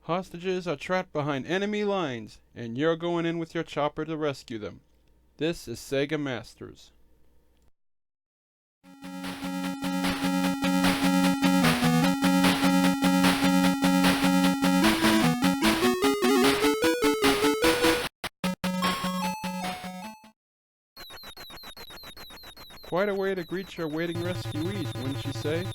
Hostages are trapped behind enemy lines, and you're going in with your chopper to rescue them. This is Sega Masters. Quite a way to greet your waiting rescuees, wouldn't you say?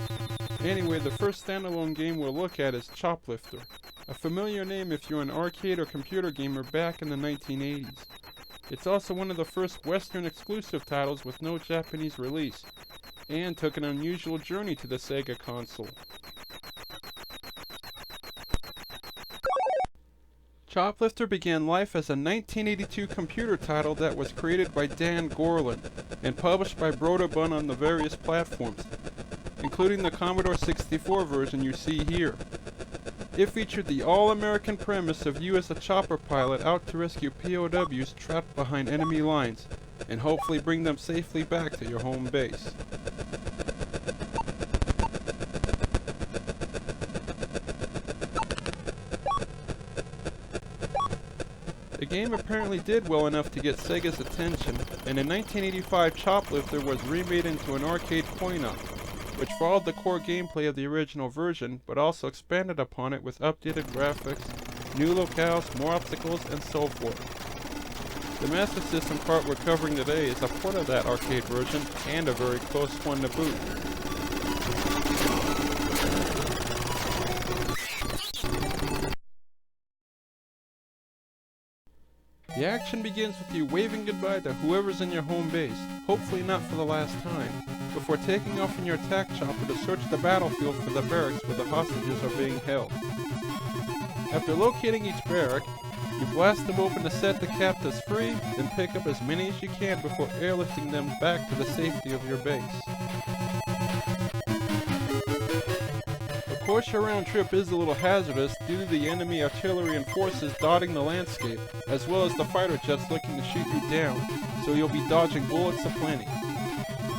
Anyway, the first standalone game we'll look at is Choplifter, a familiar name if you're an arcade or computer gamer back in the 1980s. It's also one of the first Western exclusive titles with no Japanese release, and took an unusual journey to the Sega console. Choplifter began life as a 1982 computer title that was created by Dan Gorlin and published by Broderbund on the various platforms, including the Commodore 64 version you see here. It featured the all-American premise of you as a chopper pilot out to rescue POWs trapped behind enemy lines, and hopefully bring them safely back to your home base. The game apparently did well enough to get Sega's attention, and in 1985 Choplifter was remade into an arcade coin-op, which followed the core gameplay of the original version, but also expanded upon it with updated graphics, new locales, more obstacles, and so forth. The Master System part we're covering today is a port of that arcade version, and a very close one to boot. The action begins with you waving goodbye to whoever's in your home base, hopefully not for the last time, before taking off in your attack chopper to search the battlefield for the barracks where the hostages are being held. After locating each barrack, you blast them open to set the captives free, then pick up as many as you can before airlifting them back to the safety of your base. Of course, your round trip is a little hazardous due to the enemy artillery and forces dotting the landscape, as well as the fighter jets looking to shoot you down, so you'll be dodging bullets aplenty.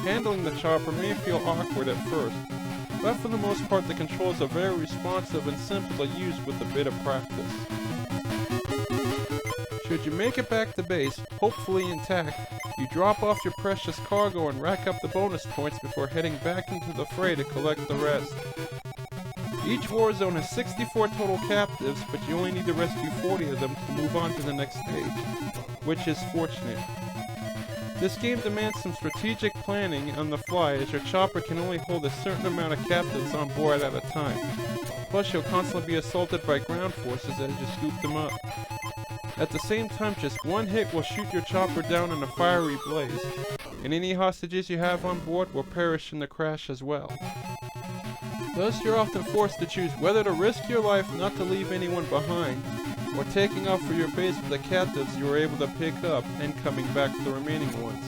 Handling the chopper may feel awkward at first, but for the most part the controls are very responsive and simple to use with a bit of practice. Should you make it back to base, hopefully intact, you drop off your precious cargo and rack up the bonus points before heading back into the fray to collect the rest. Each war zone has 64 total captives, but you only need to rescue 40 of them to move on to the next stage, which is fortunate. This game demands some strategic planning on the fly, as your chopper can only hold a certain amount of captives on board at a time. Plus you'll constantly be assaulted by ground forces as you scoop them up. At the same time, just one hit will shoot your chopper down in a fiery blaze, and any hostages you have on board will perish in the crash as well. Thus, you're often forced to choose whether to risk your life not to leave anyone behind, or taking off for your base with the captives you were able to pick up and coming back for the remaining ones,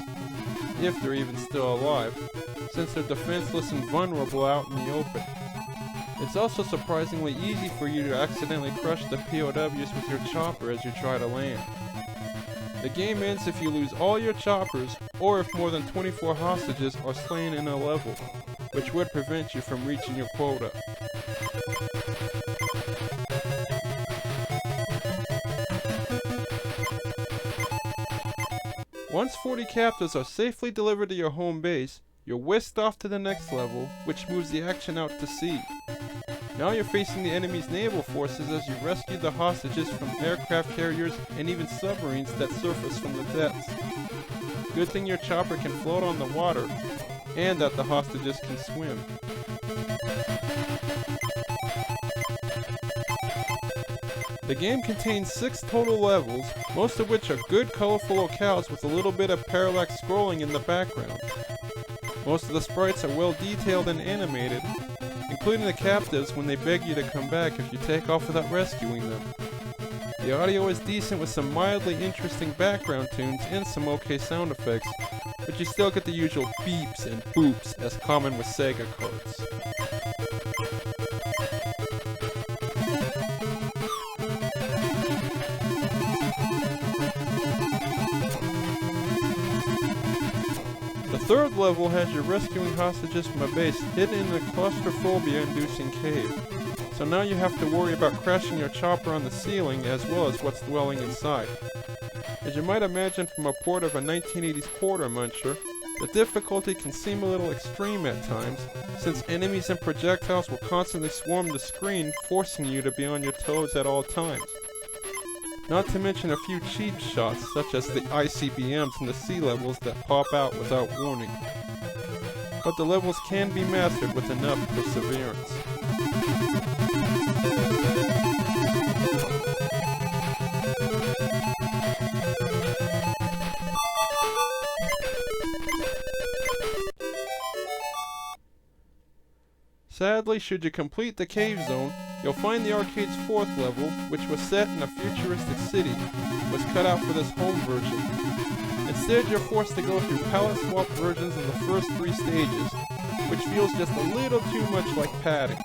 if they're even still alive, since they're defenseless and vulnerable out in the open. It's also surprisingly easy for you to accidentally crush the POWs with your chopper as you try to land. The game ends if you lose all your choppers, or if more than 24 hostages are slain in a level, which would prevent you from reaching your quota. Once 40 captives are safely delivered to your home base, you're whisked off to the next level, which moves the action out to sea. Now you're facing the enemy's naval forces as you rescue the hostages from aircraft carriers and even submarines that surface from the depths. Good thing your chopper can float on the water, and that the hostages can swim. The game contains 6 total levels, most of which are good colorful locales with a little bit of parallax scrolling in the background. Most of the sprites are well detailed and animated, including the captives when they beg you to come back if you take off without rescuing them. The audio is decent with some mildly interesting background tunes and some okay sound effects, but you still get the usual beeps and boops as common with Sega cards. The third level has you rescuing hostages from a base hidden in a claustrophobia-inducing cave. so now you have to worry about crashing your chopper on the ceiling as well as what's dwelling inside. As you might imagine from a port of a 1980s quarter muncher, the difficulty can seem a little extreme at times, since enemies and projectiles will constantly swarm the screen, forcing you to be on your toes at all times. Not to mention a few cheap shots, such as the ICBMs in the sea levels that pop out without warning. But the levels can be mastered with enough perseverance. Sadly, should you complete the cave zone, you'll find the arcade's fourth level, which was set in a futuristic city, was cut out for this home version. Instead, you're forced to go through palette swap versions of the first 3 stages, which feels just a little too much like padding.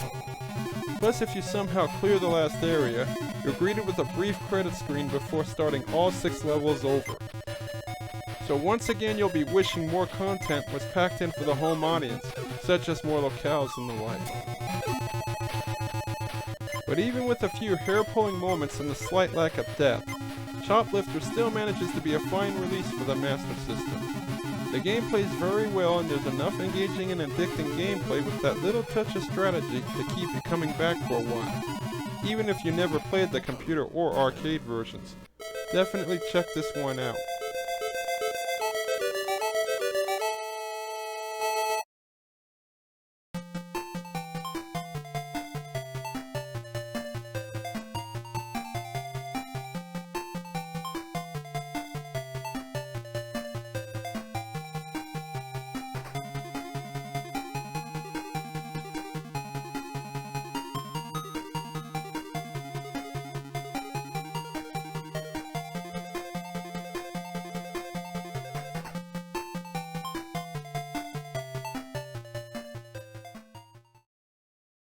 Plus, if you somehow clear the last area, you're greeted with a brief credit screen before starting all 6 levels over. So once again, you'll be wishing more content was packed in for the home audience, such as more locales and the like. But even with a few hair-pulling moments and a slight lack of depth, Choplifter still manages to be a fine release for the Master System. The game plays very well, and there's enough engaging and addicting gameplay with that little touch of strategy to keep you coming back for a while, even if you never played the computer or arcade versions. Definitely check this one out.